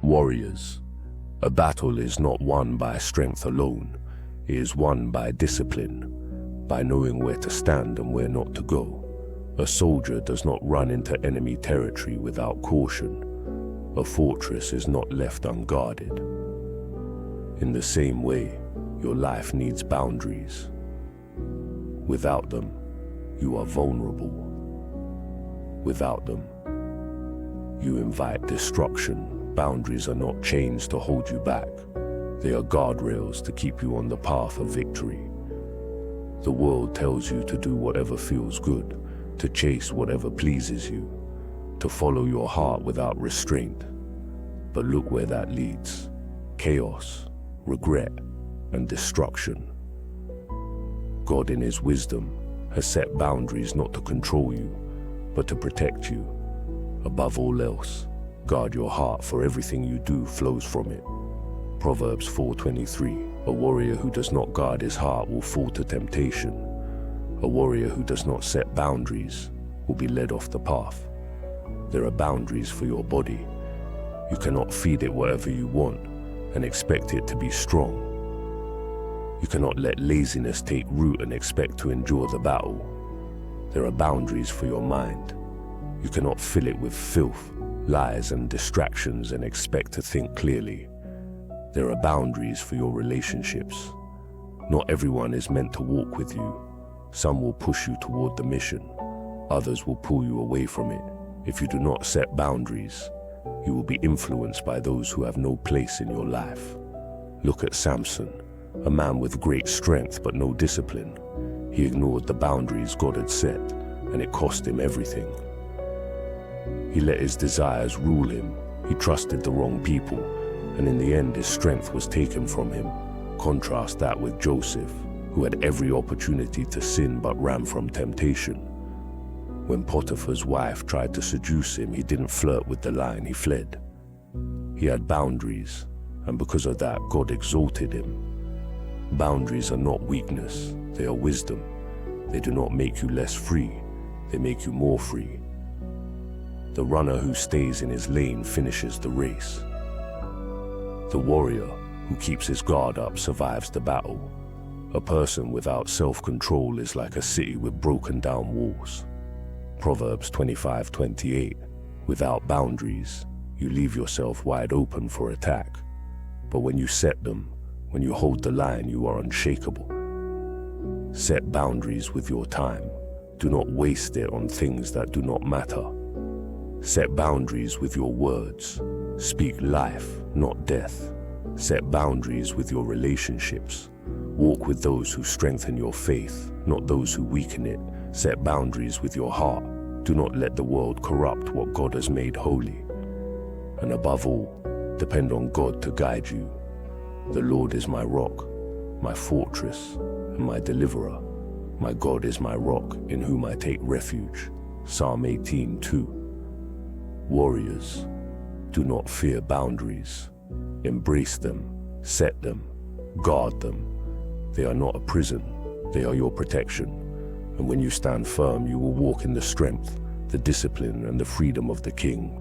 Warriors, a battle is not won by strength alone. It is won by discipline, by knowing where to stand and where not to go. A soldier does not run into enemy territory without caution. A fortress is not left unguarded. In the same way, your life needs boundaries. Without them, you are vulnerable. Without them, you invite destruction. Boundaries are not chains to hold you back. They are guardrails to keep you on the path of victory. The world tells you to do whatever feels good, to chase whatever pleases you, to follow your heart without restraint. But look where that leads: chaos, regret, and destruction. God, in His wisdom, has set boundaries not to control you, but to protect you. Above all else, guard your heart, for everything you do flows from it. Proverbs 4:23. A warrior who does not guard his heart will fall to temptation. A warrior who does not set boundaries will be led off the path. There are boundaries for your body. You cannot feed it whatever you want and expect it to be strong. You cannot let laziness take root and expect to endure the battle. There are boundaries for your mind. You cannot fill it with filth, lies, and distractions and expect to think clearly. There are boundaries for your relationships. Not everyone is meant to walk with you. Some will push you toward the mission. Others will pull you away from it. If you do not set boundaries, you will be influenced by those who have no place in your life. Look at Samson, a man with great strength but no discipline. He ignored the boundaries God had set, and it cost him everything. He let his desires rule him. He trusted the wrong people, and in the end his strength was taken from him. Contrast that with Joseph, who had every opportunity to sin but ran from temptation. When Potiphar's wife tried to seduce him, he didn't flirt with the line, he fled. He had boundaries, and because of that, God exalted him. Boundaries are not weakness, they are wisdom. They do not make you less free, they make you more free. The runner who stays in his lane finishes the race. The warrior who keeps his guard up survives the battle. A person without self-control is like a city with broken down walls. Proverbs 25:28. Without boundaries, you leave yourself wide open for attack. But when you set them, when you hold the line, you are unshakable. Set boundaries with your time. Do not waste it on things that do not matter. Set boundaries with your words. Speak life, not death. Set boundaries with your relationships. Walk with those who strengthen your faith, not those who weaken it. Set boundaries with your heart. Do not let the world corrupt what God has made holy. And above all, depend on God to guide you. The Lord is my rock, my fortress, and my deliverer. My God is my rock, in whom I take refuge. Psalm 18:2. Warriors, do not fear boundaries. Embrace them, set them, guard them. They are not a prison, they are your protection. And when you stand firm, you will walk in the strength, the discipline, and the freedom of the King.